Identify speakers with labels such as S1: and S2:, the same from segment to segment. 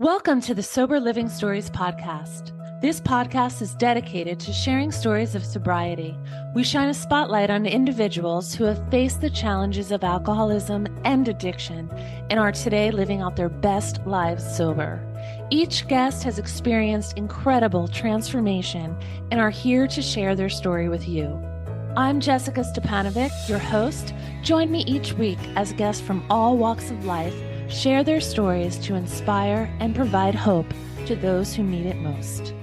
S1: Welcome to the Sober Living Stories podcast. This podcast is dedicated to sharing stories of sobriety. We shine a spotlight on individuals who have faced the challenges of alcoholism and addiction and are today living out their best lives sober. Each guest has experienced incredible transformation and are here to share their story with you. I'm Jessica Stepanovic, your host. Join me each week as guests from all walks of life share their stories to inspire and provide hope to those who need it most.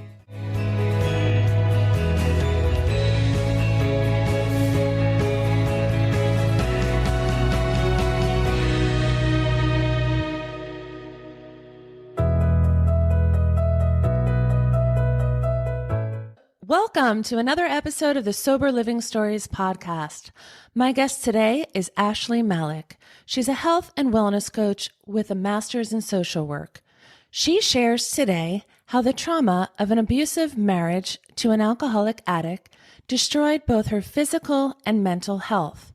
S1: Welcome to another episode of the Sober Living Stories podcast. My guest today is Ashley Malik. She's a health and wellness coach with a master's in social work. She shares today how the trauma of an abusive marriage to an alcoholic addict destroyed both her physical and mental health.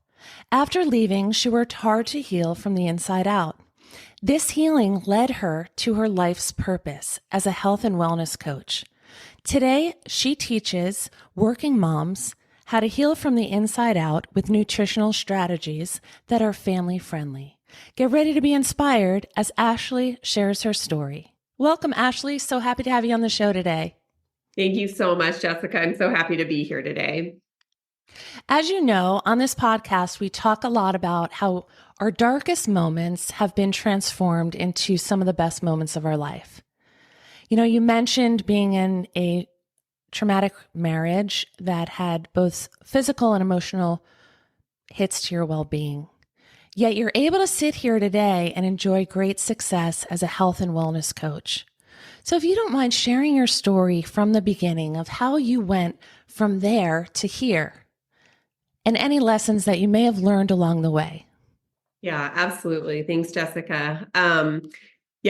S1: After leaving, she worked hard to heal from the inside out. This healing led her to her life's purpose as a health and wellness coach. Today, she teaches working moms how to heal from the inside out with nutritional strategies that are family-friendly. Get ready to be inspired as Ashley shares her story. Welcome, Ashley. So happy to have you on the show today.
S2: Thank you so much, Jessica. I'm so happy to be here today.
S1: As you know, on this podcast, we talk a lot about how our darkest moments have been transformed into some of the best moments of our life. You know, you mentioned being in a traumatic marriage that had both physical and emotional hits to your well-being. Yet you're able to sit here today and enjoy great success as a health and wellness coach. So if you don't mind sharing your story from the beginning of how you went from there to here and any lessons that you may have learned along the way.
S2: Yeah, absolutely. Thanks, Jessica.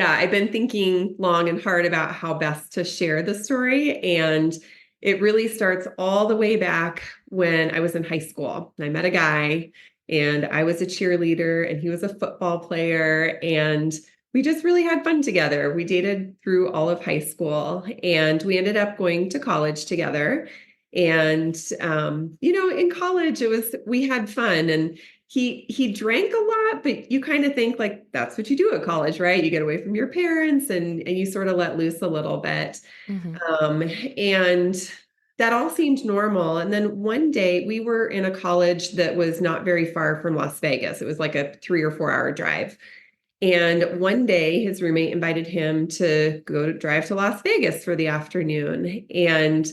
S2: I've been thinking long and hard about how best to share the story. And it really starts all the way back when I was in high school. I met a guy and I was a cheerleader and he was a football player. And we just really had fun together. We dated through all of high school and we ended up going to college together. And, in college, we had fun and he drank a lot, but you kind of think like, that's what you do at college, right? You get away from your parents and you sort of let loose a little bit. Mm-hmm. And that all seemed normal. And then one day we were in a college that was not very far from Las Vegas. It was like a 3 or 4 hour drive. And one day his roommate invited him to drive to Las Vegas for the afternoon. And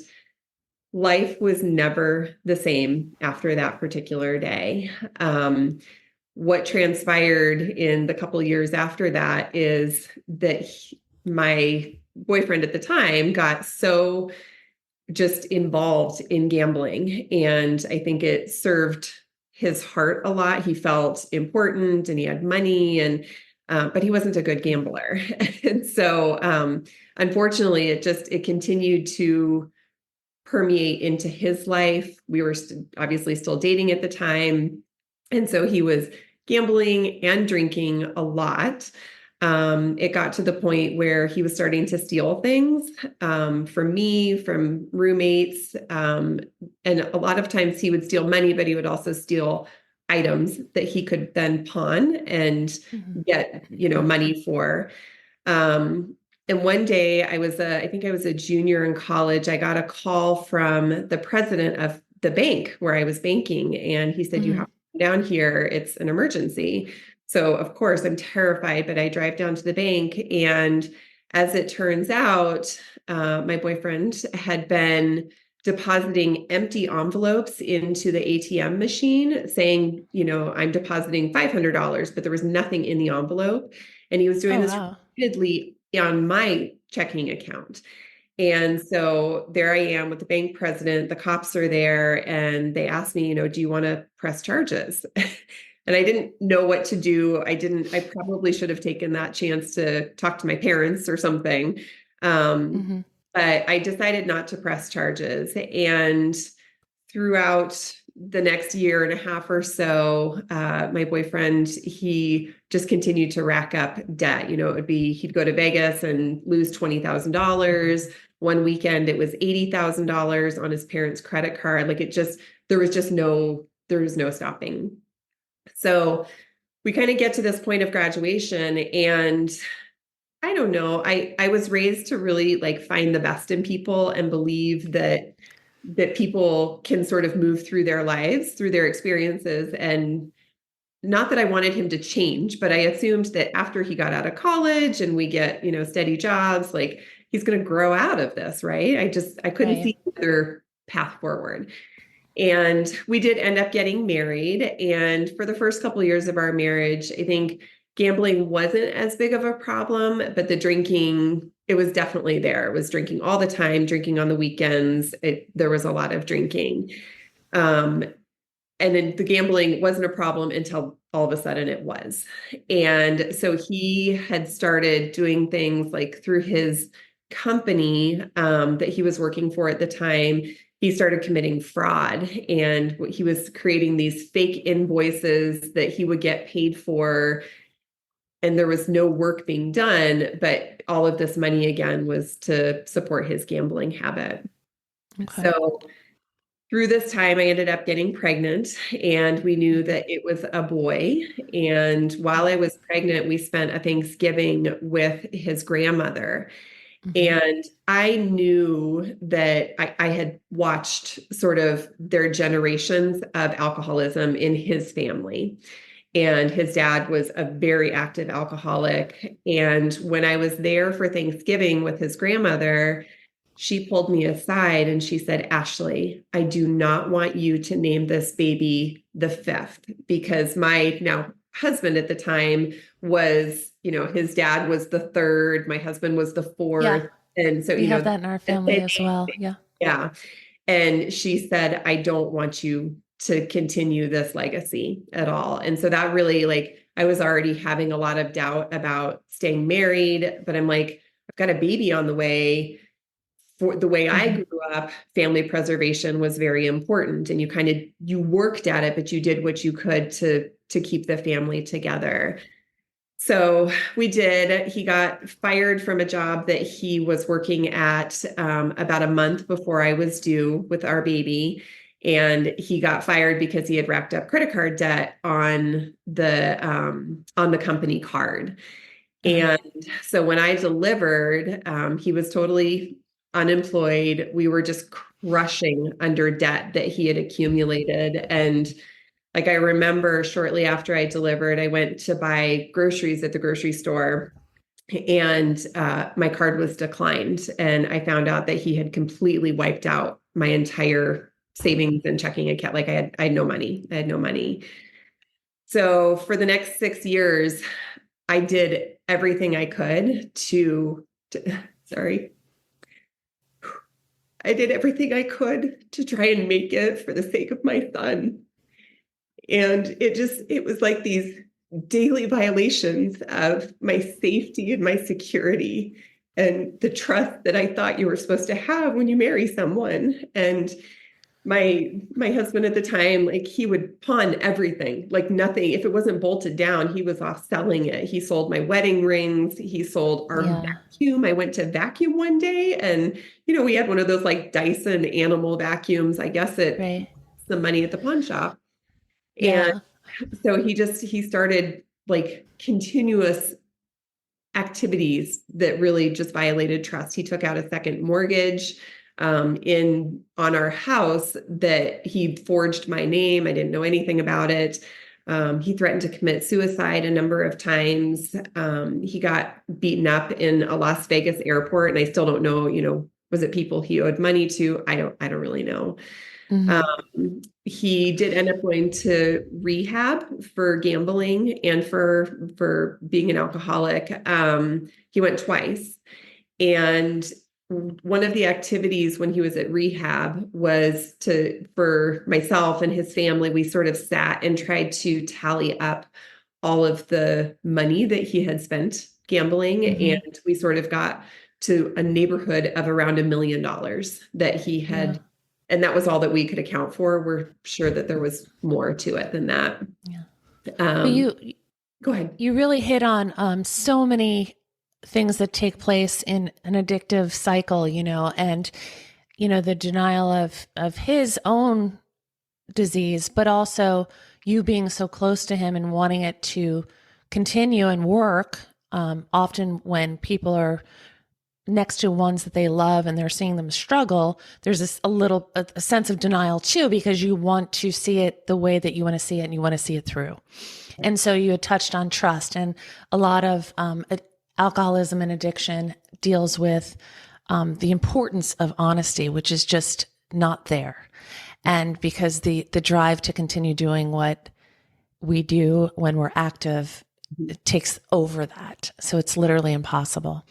S2: life was never the same after that particular day. What transpired in the couple years after that is that my boyfriend at the time got so just involved in gambling. And I think it served his heart a lot. He felt important and he had money but he wasn't a good gambler. And so, unfortunately, it continued to permeate into his life. We were obviously still dating at the time. And so he was gambling and drinking a lot. It got to the point where he was starting to steal things from me, from roommates. And a lot of times he would steal money, but he would also steal items that he could then pawn and mm-hmm. get, money for. And one day I think I was a junior in college. I got a call from the president of the bank where I was banking. And he said, mm-hmm. You have to come down here. It's an emergency. So of course I'm terrified, but I drive down to the bank. And as it turns out, my boyfriend had been depositing empty envelopes into the ATM machine saying, I'm depositing $500, but there was nothing in the envelope. And he was doing this repeatedly on my checking account. And so there I am with the bank president, the cops are there and they asked me, do you want to press charges? And I didn't know what to do. I probably should have taken that chance to talk to my parents or something. Mm-hmm. But I decided not to press charges. And throughout the next year and a half or so, my boyfriend, he just continued to rack up debt. It would be, he'd go to Vegas and lose $20,000. One weekend, it was $80,000 on his parents' credit card. Like there was no stopping. So we kind of get to this point of graduation, and I don't know, I was raised to really like find the best in people and believe that people can sort of move through their lives, through their experiences. And not that I wanted him to change, but I assumed that after he got out of college and we get, steady jobs, like he's going to grow out of this, right? I couldn't see another path forward. And we did end up getting married. And for the first couple of years of our marriage, I think gambling wasn't as big of a problem, but the drinking, it was definitely there. It was drinking all the time, drinking on the weekends. There was a lot of drinking. And then the gambling wasn't a problem until all of a sudden it was. And so he had started doing things like through his company that he was working for at the time. He started committing fraud, and he was creating these fake invoices that he would get paid for. And there was no work being done, but all of this money again was to support his gambling habit. Okay. So through this time, I ended up getting pregnant, and we knew that it was a boy. And while I was pregnant, we spent a Thanksgiving with his grandmother. And I knew that I had watched sort of their generations of alcoholism in his family. And his dad was a very active alcoholic. And when I was there for Thanksgiving with his grandmother, she pulled me aside and she said, "Ashley, I do not want you to name this baby the fifth," because my now husband at the time was, his dad was the third, my husband was the fourth. Yeah. And so,
S1: we have that in our family as well. Yeah.
S2: Yeah. And she said, "I don't want you to continue this legacy at all." And so that really, I was already having a lot of doubt about staying married, but I'm like, I've got a baby on the way. For the way I grew up, family preservation was very important, and you worked at it, but you did what you could to keep the family together. So we did. He got fired from a job that he was working at about a month before I was due with our baby. And he got fired because he had racked up credit card debt on the company card. And so when I delivered, he was totally unemployed. We were just crushing under debt that he had accumulated. And I remember shortly after I delivered, I went to buy groceries at the grocery store, and my card was declined. And I found out that he had completely wiped out my entire savings and checking account. I had no money. I had no money. So for the next 6 years, I did everything I could I did everything I could to try and make it for the sake of my son. And it was like these daily violations of my safety and my security and the trust that I thought you were supposed to have when you marry someone. And my husband at the time, he would pawn everything, nothing. If it wasn't bolted down, he was off selling it. He sold my wedding rings. He sold our vacuum. I went to vacuum one day, and, we had one of those Dyson animal vacuums. I guess some money at the pawn shop. And so he started continuous activities that really just violated trust. He took out a second mortgage on our house that he forged my name. I didn't know anything about it. He threatened to commit suicide a number of times. He got beaten up in a Las Vegas airport, and I still don't know, was it people he owed money to? I don't really know. He did end up going to rehab for gambling and for being an alcoholic. He went twice. And one of the activities when he was at rehab was for myself and his family, we sort of sat and tried to tally up all of the money that he had spent gambling. And we sort of got to a neighborhood of around $1 million that he had and that was all that we could account for. We're sure that there was more to it than that.
S1: Yeah. But
S2: Um, Go ahead.
S1: you really hit on so many things that take place in an addictive cycle, and the denial of his own disease, but also you being so close to him and wanting it to continue and work. Often when people are next to ones that they love and they're seeing them struggle, there's a sense of denial too, because you want to see it the way that you want to see it and you want to see it through. And so you had touched on trust, and a lot of alcoholism and addiction deals with the importance of honesty, which is just not there. And because the drive to continue doing what we do when we're active, it takes over that. So it's literally impossible.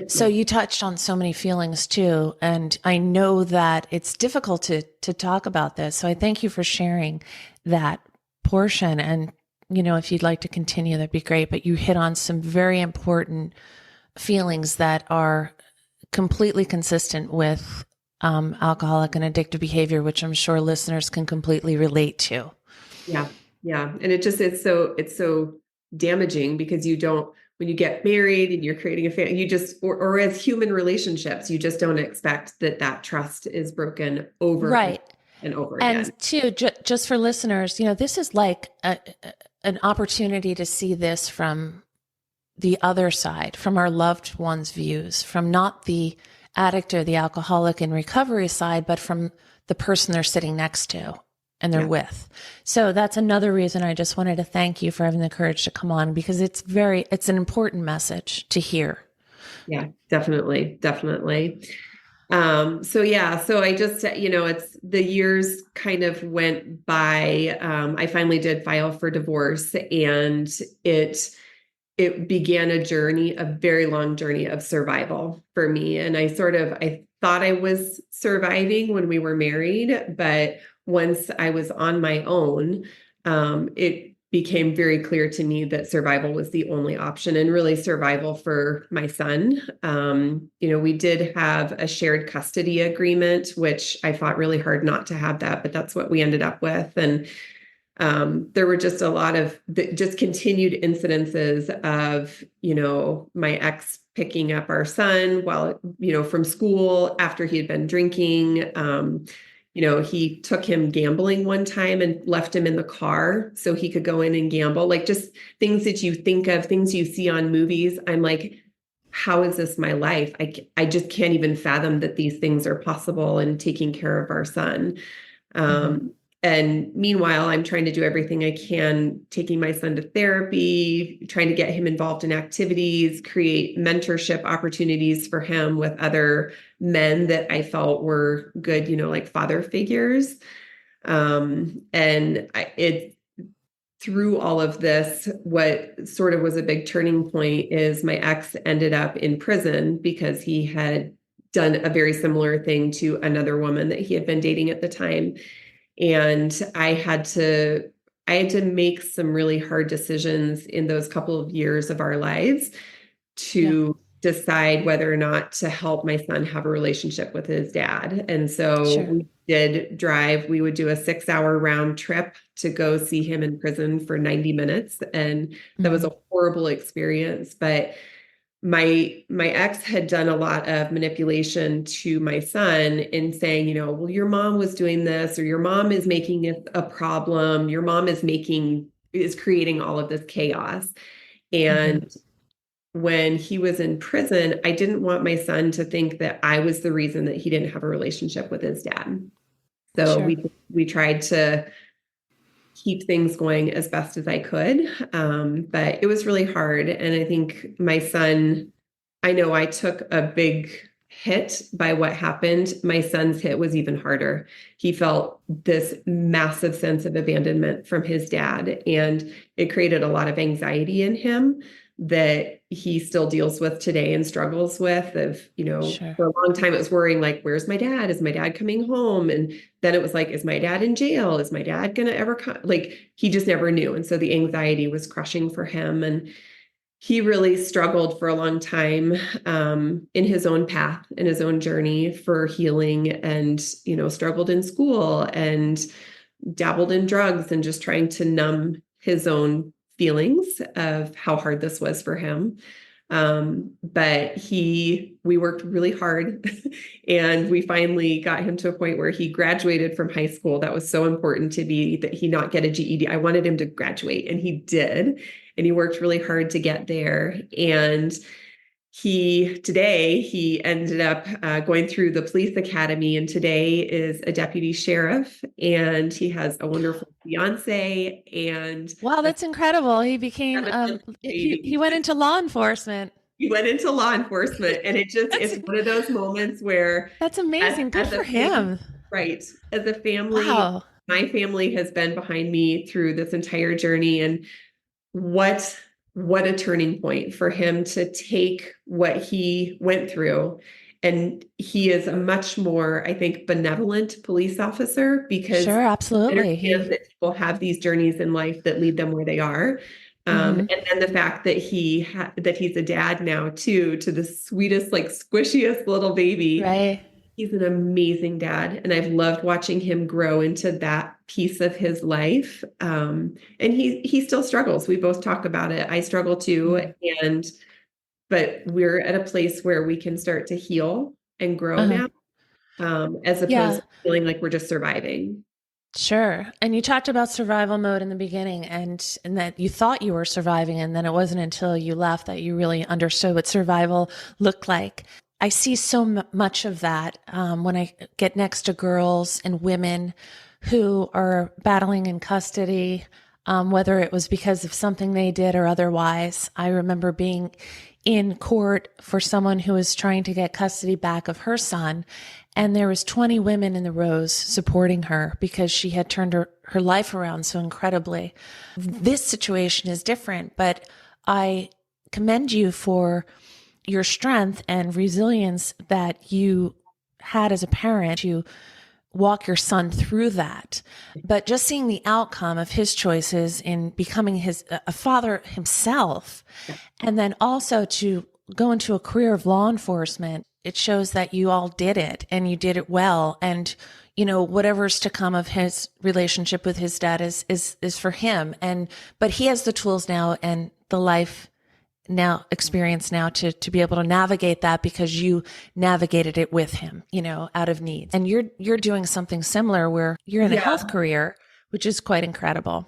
S1: So you touched on so many feelings too. And I know that it's difficult to talk about this. So I thank you for sharing that portion. And, if you'd like to continue, that'd be great. But you hit on some very important feelings that are completely consistent with alcoholic and addictive behavior, which I'm sure listeners can completely relate to.
S2: Yeah. Yeah. And it's so damaging, because when you get married and you're creating a family, you just, or as human relationships, you just don't expect that trust is broken over
S1: right.
S2: and over again.
S1: And two, just for listeners, this is like an opportunity to see this from the other side, from our loved ones' views, from not the addict or the alcoholic in recovery side, but from the person they're sitting next to and they're with. So that's another reason I just wanted to thank you for having the courage to come on, because it's an important message to hear.
S2: Yeah, definitely. Definitely. So I just, it's the years kind of went by. I finally did file for divorce, and it began a very long journey of survival for me. And I thought I was surviving when we were married, but once I was on my own, it became very clear to me that survival was the only option, and really survival for my son. We did have a shared custody agreement, which I fought really hard not to have that, but that's what we ended up with. And there were just a lot of just continued incidences of, my ex picking up our son while, from school after he had been drinking. He took him gambling one time and left him in the car so he could go in and gamble. Like, just things that you think of, things you see on movies. I'm like, how is this my life? I just can't even fathom that these things are possible, and taking care of our son. And meanwhile, I'm trying to do everything I can, taking my son to therapy, trying to get him involved in activities, create mentorship opportunities for him with other men that I felt were good, like father figures. Through all of this, what sort of was a big turning point is my ex ended up in prison because he had done a very similar thing to another woman that he had been dating at the time. And I had to make some really hard decisions in those couple of years of our lives to decide whether or not to help my son have a relationship with his dad. And so we did drive. We would do a 6-hour round trip to go see him in prison for 90 minutes. And that was a horrible experience. But my ex had done a lot of manipulation to my son in saying, well, your mom was doing this, or your mom is making it a problem. Your mom is creating all of this chaos. And when he was in prison, I didn't want my son to think that I was the reason that he didn't have a relationship with his dad. So we tried to keep things going as best as I could. But it was really hard. And I think my son, I know I took a big hit by what happened. My son's hit was even harder. He felt this massive sense of abandonment from his dad, and it created a lot of anxiety in him that he still deals with today and struggles with. For a long time it was worrying, like, where's my dad? Is my dad coming home? And then it was like, is my dad in jail? Is my dad going to ever come? Like, he just never knew. And so the anxiety was crushing for him. And he really struggled for a long time in his own path, in his own journey for healing, and, struggled in school and dabbled in drugs and just trying to numb his own feelings of how hard this was for him. But we worked really hard and we finally got him to a point where he graduated from high school. That was so important to me, that he not get a GED. I wanted him to graduate, and he did. And he worked really hard to get there. And today he ended up going through the police academy, and today is a deputy sheriff, and he has a wonderful fiance. And
S1: wow, that's incredible. He became, he went into law enforcement.
S2: He went into law enforcement, and it's one of those moments where
S1: that's amazing. Good for him.
S2: Right. As a family,
S1: wow.
S2: My family has been behind me through this entire journey, and what a turning point for him to take what he went through. And he is a much more, I think, benevolent police officer, because
S1: sure, absolutely,
S2: that people have these journeys in life that lead them where they are. And then the fact that that he's a dad now too, to the sweetest, like squishiest little baby.
S1: Right.
S2: He's an amazing dad, and I've loved watching him grow into that piece of his life. And he still struggles. We both talk about it. I struggle too. But we're at a place where we can start to heal and grow now, as opposed to feeling like we're just surviving.
S1: Sure. And you talked about survival mode in the beginning, and that you thought you were surviving, and then it wasn't until you left that you really understood what survival looked like. I see so much of that when I get next to girls and women who are battling in custody, whether it was because of something they did or otherwise. I remember being in court for someone who was trying to get custody back of her son, and there was 20 women in the rows supporting her because she had turned her life around so incredibly. This situation is different, but I commend you for your strength and resilience that you had as a parent to walk your son through that. But just seeing the outcome of his choices in becoming a father himself, and then also to go into a career of law enforcement, it shows that you all did it, and you did it well. And, whatever's to come of his relationship with his dad is for him. But he has the tools now and the life experience now to be able to navigate that, because you navigated it with him, out of need. And you're doing something similar where you're in a health career, which is quite incredible.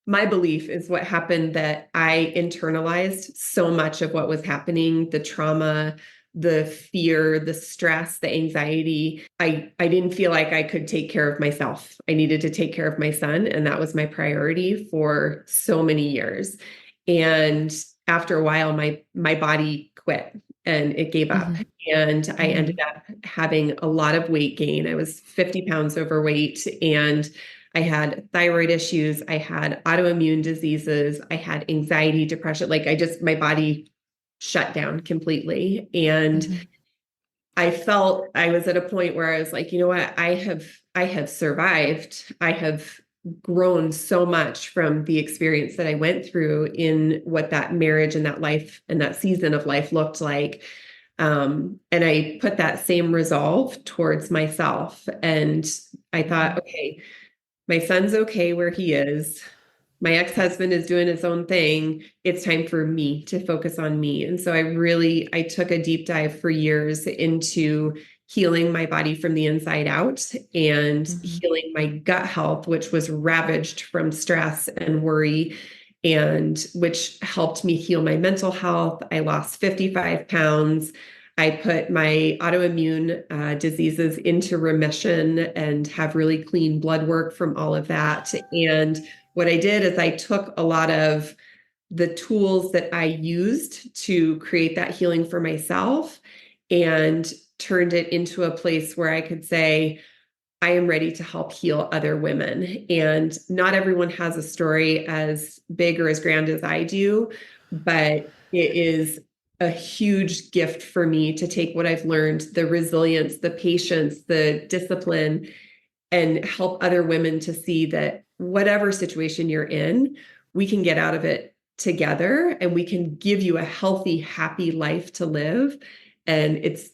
S2: My belief is what happened, that I internalized so much of what was happening, the trauma, the fear, the stress, the anxiety. I didn't feel like I could take care of myself. I needed to take care of my son, and that was my priority for so many years. And after a while, my body quit and it gave up. And I ended up having a lot of weight gain. I was 50 pounds overweight, and I had thyroid issues. I had autoimmune diseases. I had anxiety, depression. My body shut down completely. And I felt I was at a point where I was like, you know what? I have survived. I have grown so much from the experience that I went through in what that marriage and that life and that season of life looked like. And I put that same resolve towards myself. And I thought, okay, my son's okay where he is. My ex-husband is doing his own thing. It's time for me to focus on me. And so I took a deep dive for years into healing my body from the inside out, and healing my gut health, which was ravaged from stress and worry, and which helped me heal my mental health. I lost 55 pounds. I put my autoimmune diseases into remission and have really clean blood work from all of that. And what I did is I took a lot of the tools that I used to create that healing for myself and turned it into a place where I could say, I am ready to help heal other women. And not everyone has a story as big or as grand as I do, but it is a huge gift for me to take what I've learned, the resilience, the patience, the discipline, and help other women to see that whatever situation you're in, we can get out of it together, and we can give you a healthy, happy life to live. And it's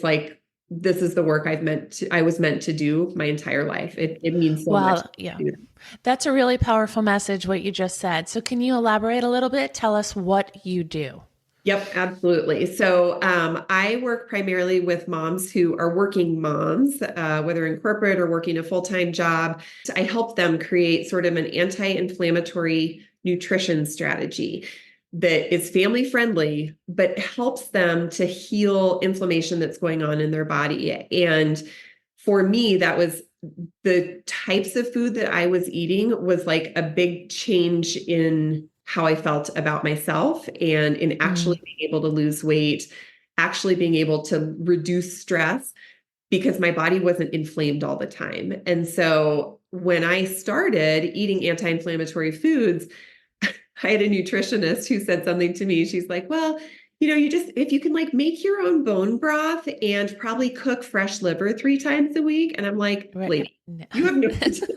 S2: like, this is the work I was meant to do my entire life. It means so much.
S1: Well, yeah, that's a really powerful message, what you just said. So can you elaborate a little bit? Tell us what you do.
S2: Yep, absolutely. So I work primarily with moms who are working moms, whether in corporate or working a full-time job. I help them create sort of an anti-inflammatory nutrition strategy that is family friendly, but helps them to heal inflammation that's going on in their body. And for me, that was the types of food that I was eating was like a big change in how I felt about myself and in actually being able to lose weight, actually being able to reduce stress because my body wasn't inflamed all the time. And so when I started eating anti-inflammatory foods, I had a nutritionist who said something to me. She's like, well, you just, if you can like make your own bone broth and probably cook fresh liver 3 times a week. And I'm like, lady, you have no,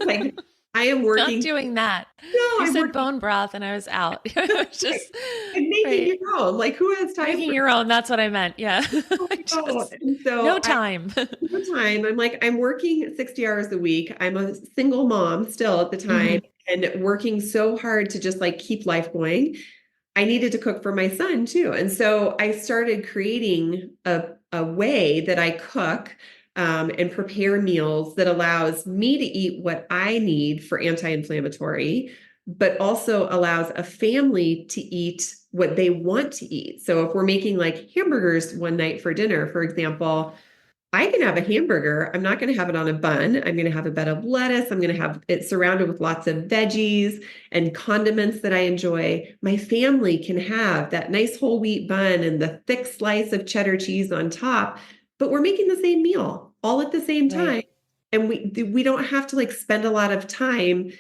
S2: like, I am working.
S1: Not doing that.
S2: No,
S1: you
S2: I'm
S1: said
S2: working.
S1: Bone broth and I was out. I was just
S2: and making your own. Like, who has time?
S1: Making your own. That's what I meant. Yeah. No time.
S2: No time. I'm like, I'm working 60 hours a week. I'm a single mom still at the time and working so hard to just like keep life going. I needed to cook for my son too. And so I started creating a way that I cook and prepare meals that allows me to eat what I need for anti-inflammatory, but also allows a family to eat what they want to eat. So if we're making like hamburgers one night for dinner, for example, I can have a hamburger. I'm not going to have it on a bun. I'm going to have a bed of lettuce. I'm going to have it surrounded with lots of veggies and condiments that I enjoy. My family can have that nice whole wheat bun and the thick slice of cheddar cheese on top, but we're making the same meal all at the same time.
S1: Right.
S2: And we don't have to like spend a lot of time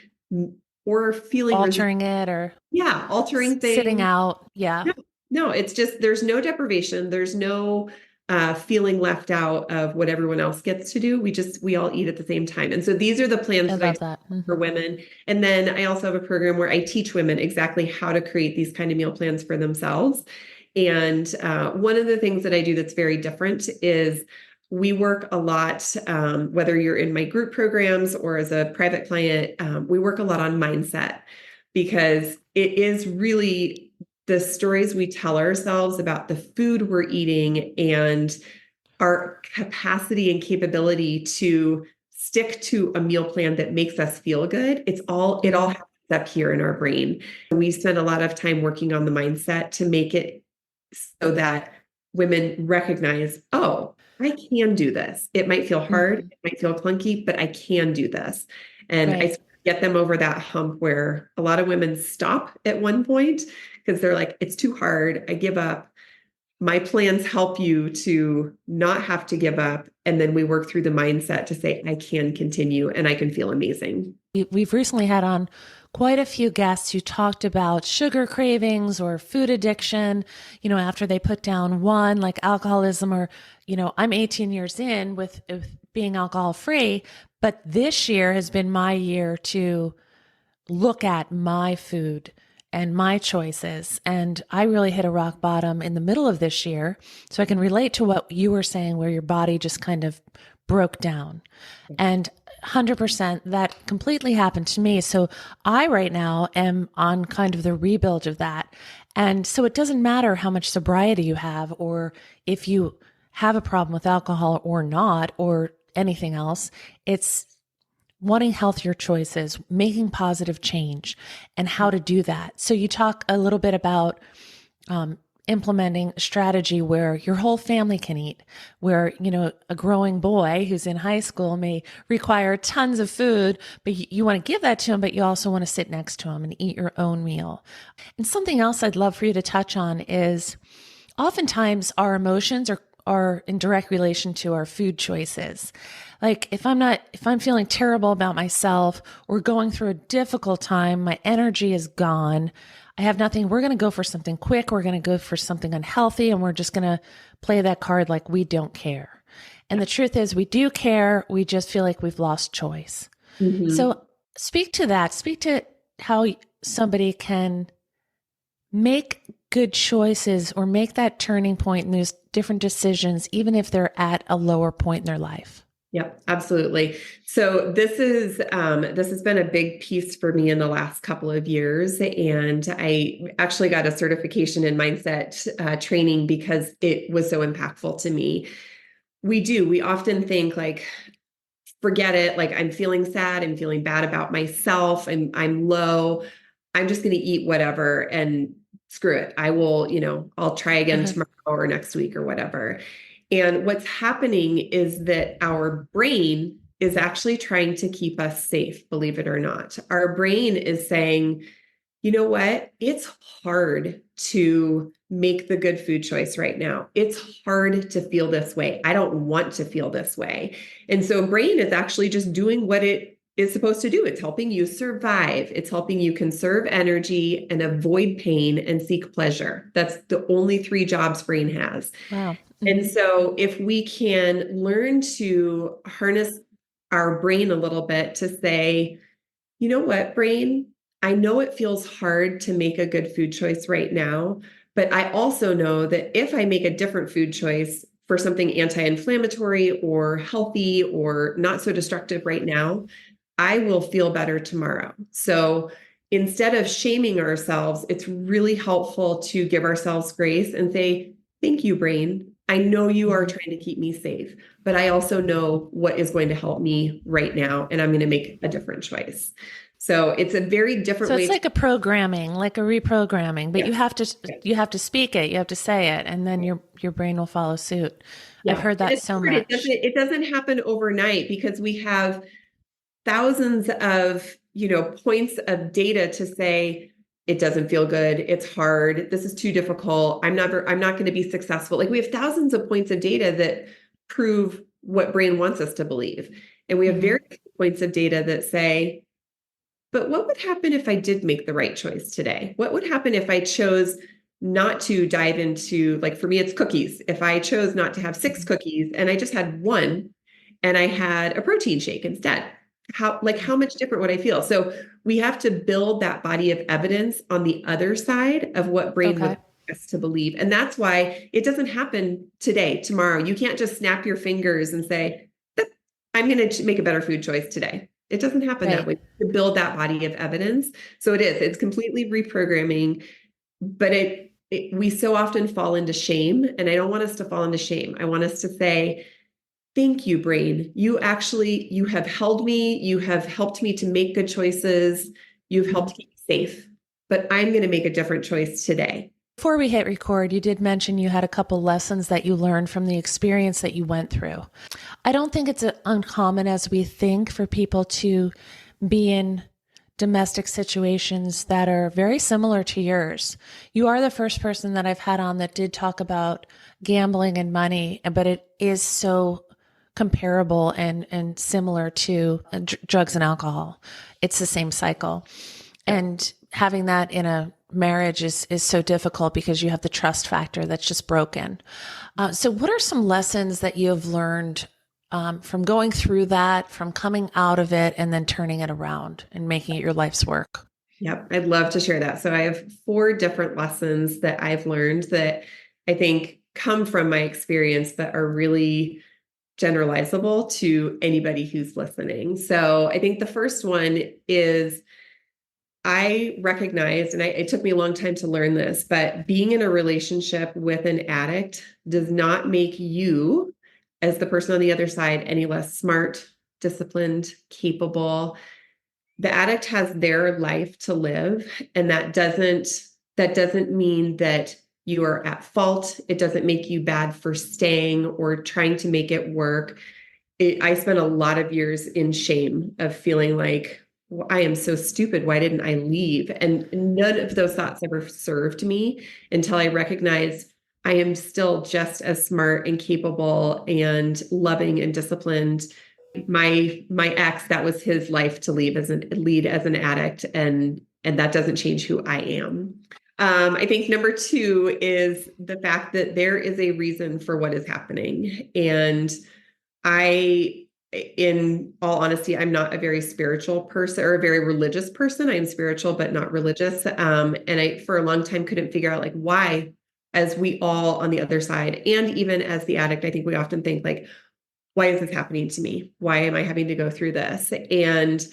S2: or feeling
S1: altering it or
S2: altering things.
S1: Sitting out. Yeah.
S2: No, it's just, there's no deprivation. There's no feeling left out of what everyone else gets to do. We all eat at the same time. And so these are the plans that I for women. And then I also have a program where I teach women exactly how to create these kind of meal plans for themselves. And one of the things that I do that's very different is we work a lot, whether you're in my group programs or as a private client, we work a lot on mindset because it is really the stories we tell ourselves about the food we're eating and our capacity and capability to stick to a meal plan that makes us feel good. It all happens up here in our brain. We spend a lot of time working on the mindset to make it so that women recognize, oh, I can do this. It might feel hard, it might feel clunky, but I can do this. And I get them over that hump where a lot of women stop at one point because they're like, it's too hard. I give up. My plans help you to not have to give up. And then we work through the mindset to say, I can continue and I can feel amazing.
S1: We've recently had on quite a few guests who talked about sugar cravings or food addiction, after they put down one, like alcoholism or, I'm 18 years in with being alcohol free, but this year has been my year to look at my food and my choices. And I really hit a rock bottom in the middle of this year. So I can relate to what you were saying, where your body just kind of broke down. And 100% that completely happened to me. So I right now am on kind of the rebuild of that. And so it doesn't matter how much sobriety you have, or if you have a problem with alcohol or not, or anything else. It's wanting healthier choices, making positive change, and how to do that. So you talk a little bit about implementing a strategy where your whole family can eat, where, a growing boy who's in high school may require tons of food, but you want to give that to him, but you also want to sit next to him and eat your own meal. And something else I'd love for you to touch on is oftentimes our emotions are in direct relation to our food choices. Like if I'm feeling terrible about myself or going through a difficult time, my energy is gone, I have nothing, we're going to go for something quick, we're going to go for something unhealthy, and we're just going to play that card like we don't care. And the truth is we do care, we just feel like we've lost choice. So speak to that. Speak to how somebody can make good choices or make that turning point in those different decisions, even if they're at a lower point in their life?
S2: Yep, absolutely. So this has been a big piece for me in the last couple of years, and I actually got a certification in mindset training because it was so impactful to me. We often think like, forget it, like I'm feeling sad, I'm feeling bad about myself, I'm low, I'm just going to eat whatever and screw it. I will, I'll try again tomorrow or next week or whatever. And what's happening is that our brain is actually trying to keep us safe, believe it or not. Our brain is saying, you know what? It's hard to make the good food choice right now. It's hard to feel this way. I don't want to feel this way. And so brain is actually just doing what it is supposed to do. It's helping you survive. It's helping you conserve energy and avoid pain and seek pleasure. That's the only three jobs brain has.
S1: Wow.
S2: And so if we can learn to harness our brain a little bit to say, you know what, brain, I know it feels hard to make a good food choice right now, but I also know that if I make a different food choice for something anti-inflammatory or healthy or not so destructive right now, I will feel better tomorrow. So instead of shaming ourselves, it's really helpful to give ourselves grace and say, thank you, brain. I know you are trying to keep me safe, but I also know what is going to help me right now, and I'm going to make a different choice. So it's a very different
S1: So
S2: way.
S1: it's like a programming, like a reprogramming, but
S2: Yes.
S1: you have to speak it, you have to say it, and then your brain will follow suit.
S2: Yeah.
S1: I've heard
S2: And
S1: that
S2: it's
S1: so
S2: hard.
S1: much.
S2: It doesn't happen overnight because we have thousands of, points of data to say it doesn't feel good, it's hard, this is too difficult, I'm not going to be successful. Like we have thousands of points of data that prove what brain wants us to believe. And we have very few points of data that say, but what would happen if I did make the right choice today? What would happen if I chose not to dive into, like for me, it's cookies. If I chose not to have 6 cookies and I just had one and I had a protein shake instead, how much different would I feel? So we have to build that body of evidence on the other side of what brain would
S1: Okay.
S2: like us to believe. And that's why it doesn't happen today, tomorrow. You can't just snap your fingers and say, I'm going to make a better food choice today. It doesn't happen that
S1: Right.
S2: way. To build that body of evidence. So it's completely reprogramming, but we so often fall into shame, and I don't want us to fall into shame. I want us to say, thank you, brain. You have held me. You have helped me to make good choices. You've helped keep me safe, but I'm going to make a different choice today.
S1: Before we hit record, you did mention you had a couple lessons that you learned from the experience that you went through. I don't think it's uncommon as we think for people to be in domestic situations that are very similar to yours. You are the first person that I've had on that did talk about gambling and money, but it is so comparable and similar to drugs and alcohol. It's the same cycle. And having that in a marriage is so difficult because you have the trust factor that's just broken. So what are some lessons that you have learned from going through that, from coming out of it, and then turning it around and making it your life's work?
S2: Yep, I'd love to share that. So I have 4 different lessons that I've learned that I think come from my experience that are really generalizable to anybody who's listening. So I think the first one is I recognized, and it took me a long time to learn this, but being in a relationship with an addict does not make you, as the person on the other side, any less smart, disciplined, capable. The addict has their life to live, and that doesn't mean that you are at fault. It doesn't make you bad for staying or trying to make it work. I spent a lot of years in shame of feeling like, well, I am so stupid. Why didn't I leave? And none of those thoughts ever served me until I recognized I am still just as smart and capable and loving and disciplined. My ex, that was his life to lead as an addict, and that doesn't change who I am. I think number 2 is the fact that there is a reason for what is happening. And I in all honesty, I'm not a very spiritual person or a very religious person. I'm spiritual, but not religious. And I, for a long time, couldn't figure out like why, as we all on the other side, and even as the addict, I think we often think like, why is this happening to me? Why am I having to go through this? And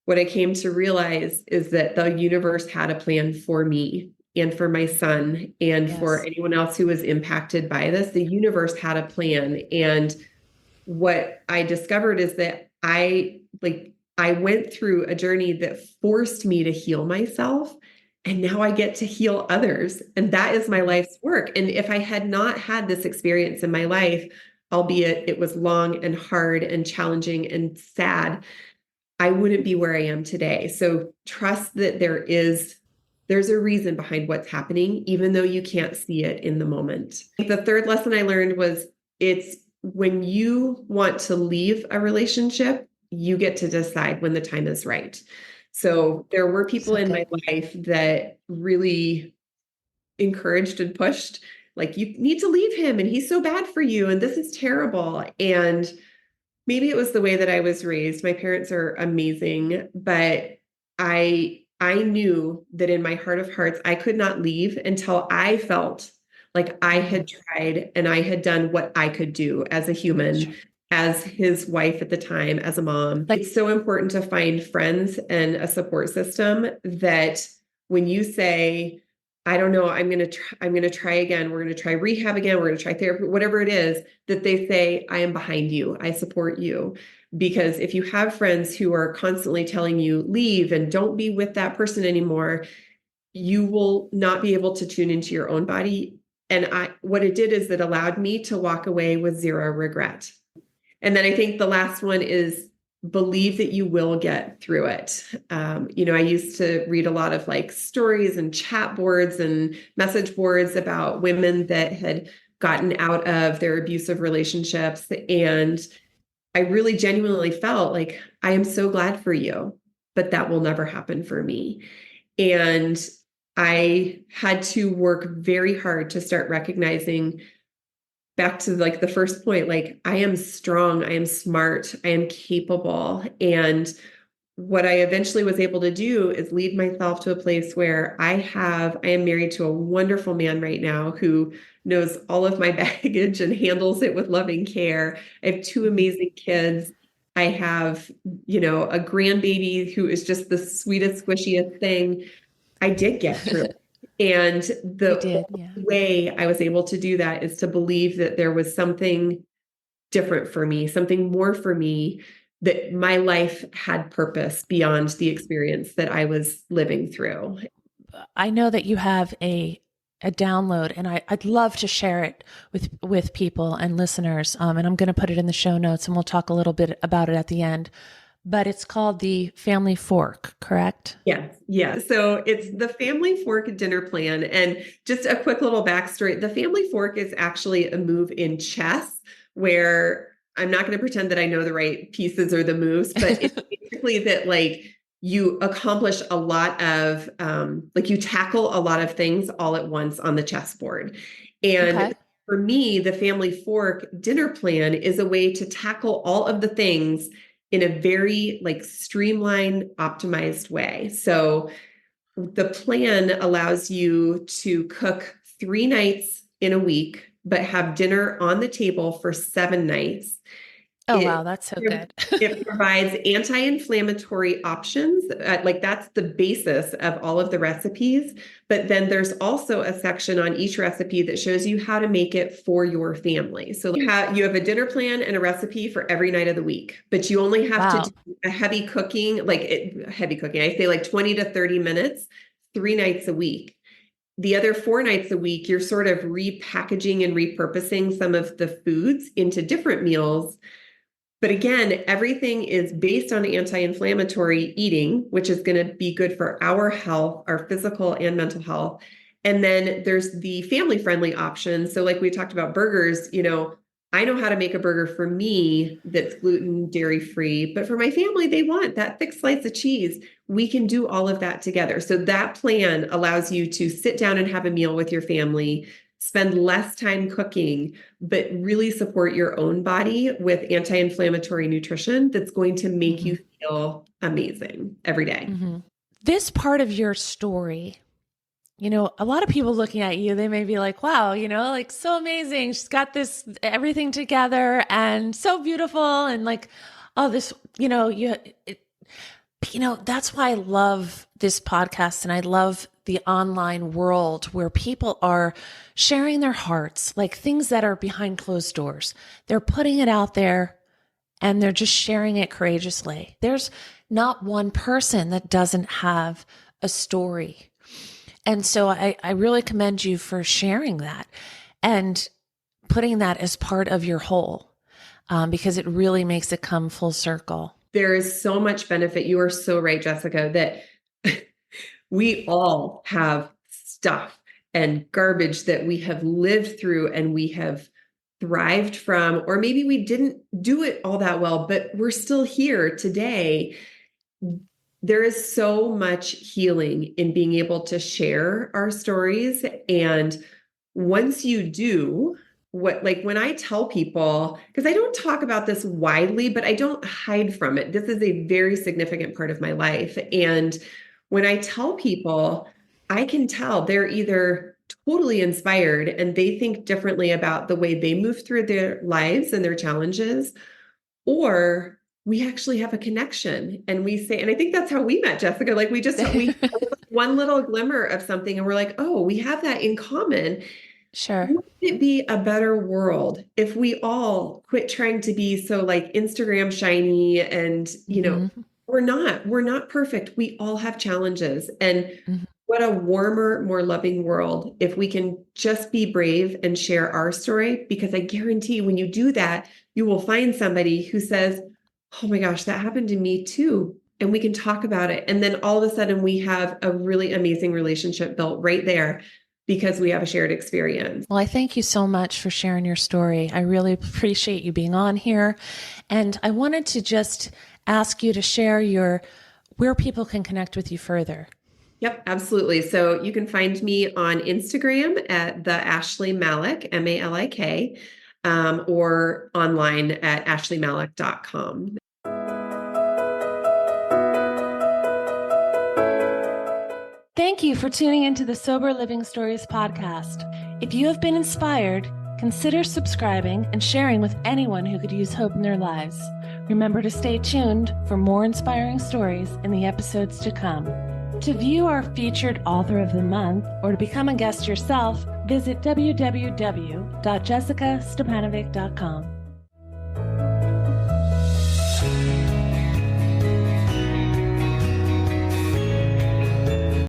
S2: what I came to realize is that the universe had a plan for me and for my son and for anyone else who was impacted by this. The universe had a plan. And what I discovered is that I went through a journey that forced me to heal myself. And now I get to heal others. And that is my life's work. And if I had not had this experience in my life, albeit it was long and hard and challenging and sad, I wouldn't be where I am today. So trust that there's a reason behind what's happening, even though you can't see it in the moment. The third lesson I learned was it's when you want to leave a relationship, you get to decide when the time is right. So there were people in my life that really encouraged and pushed, like, you need to leave him and he's so bad for you and this is terrible. And maybe it was the way that I was raised. My parents are amazing, but I knew that in my heart of hearts, I could not leave until I felt like I had tried and I had done what I could do as a human, as his wife at the time, as a mom. It's so important to find friends and a support system that when you say, I don't know, I'm going to try again. We're going to try rehab again. We're going to try therapy, whatever it is, that they say, I am behind you. I support you. Because if you have friends who are constantly telling you leave and don't be with that person anymore, you will not be able to tune into your own body. And what it did is it allowed me to walk away with zero regret. And then I think the last one is believe that you will get through it. I used to read a lot of like stories and chat boards and message boards about women that had gotten out of their abusive relationships. And I really genuinely felt like, I am so glad for you, but that will never happen for me. And I had to work very hard to start recognizing, back to like the first point, like, I am strong, I am smart, I am capable. And what I eventually was able to do is lead myself to a place where I am married to a wonderful man right now who knows all of my baggage and handles it with loving care. I have two amazing kids. I have, a grandbaby who is just the sweetest, squishiest thing. I did get through it. And the way I was able to do that is to believe that there was something different for me, something more for me, that my life had purpose beyond the experience that I was living through.
S1: I know that you have a download, and I'd love to share it with people and listeners. And I'm going to put it in the show notes, and we'll talk a little bit about it at the end. But it's called the Family Fork, correct?
S2: Yes. Yeah. So it's the Family Fork dinner plan. And just a quick little backstory. The Family Fork is actually a move in chess where I'm not going to pretend that I know the right pieces or the moves, but it's basically that like you accomplish a lot of, you tackle a lot of things all at once on the chessboard. And for me, the Family Fork dinner plan is a way to tackle all of the things in a very like streamlined, optimized way. So the plan allows you to cook 3 nights in a week, but have dinner on the table for 7 nights.
S1: Wow, that's so good.
S2: It provides anti-inflammatory options. That's the basis of all of the recipes. But then there's also a section on each recipe that shows you how to make it for your family. So you have a dinner plan and a recipe for every night of the week, but you only have to do a heavy cooking. I say like 20 to 30 minutes, 3 nights a week. The other 4 nights a week, you're sort of repackaging and repurposing some of the foods into different meals. But again, everything is based on anti-inflammatory eating, which is going to be good for our health, our physical and mental health. And then there's the family-friendly options. So like we talked about burgers, I know how to make a burger for me that's gluten, dairy-free, but for my family, they want that thick slice of cheese. We can do all of that together. So that plan allows you to sit down and have a meal with your family, spend less time cooking, but really support your own body with anti-inflammatory nutrition that's going to make you feel amazing every day.
S1: This part of your story, a lot of people looking at you, they may be like, wow, like so amazing. She's got this, everything together and so beautiful. And like, oh, this, that's why I love this podcast. And I love the online world where people are sharing their hearts, like things that are behind closed doors. They're putting it out there and they're just sharing it courageously. There's not one person that doesn't have a story. And so I really commend you for sharing that and putting that as part of your whole, because it really makes it come full circle.
S2: There is so much benefit. You are so right, Jessica, that we all have stuff and garbage that we have lived through and we have thrived from, or maybe we didn't do it all that well, but we're still here today. There is so much healing in being able to share our stories. And once you do, when I tell people, because I don't talk about this widely, but I don't hide from it. This is a very significant part of my life. And when I tell people, I can tell they're either totally inspired and they think differently about the way they move through their lives and their challenges, or we actually have a connection and we say, and I think that's how we met, Jessica. Like we have one little glimmer of something and we're like, oh, we have that in common.
S1: Sure.
S2: Wouldn't it be a better world if we all quit trying to be so like Instagram shiny and, we're not perfect. We all have challenges. And what a warmer, more loving world if we can just be brave and share our story, because I guarantee when you do that, you will find somebody who says, oh my gosh, that happened to me too. And we can talk about it. And then all of a sudden we have a really amazing relationship built right there because we have a shared experience.
S1: Well, I thank you so much for sharing your story. I really appreciate you being on here. And I wanted to just ask you to share where people can connect with you further.
S2: Yep, absolutely. So you can find me on Instagram at the Ashley Malik, Malik, or online at ashleymalik.com.
S1: Thank you for tuning into the Sober Living Stories podcast. If you have been inspired, consider subscribing and sharing with anyone who could use hope in their lives. Remember to stay tuned for more inspiring stories in the episodes to come. To view our featured author of the month or to become a guest yourself, visit www.jessicastepanovic.com.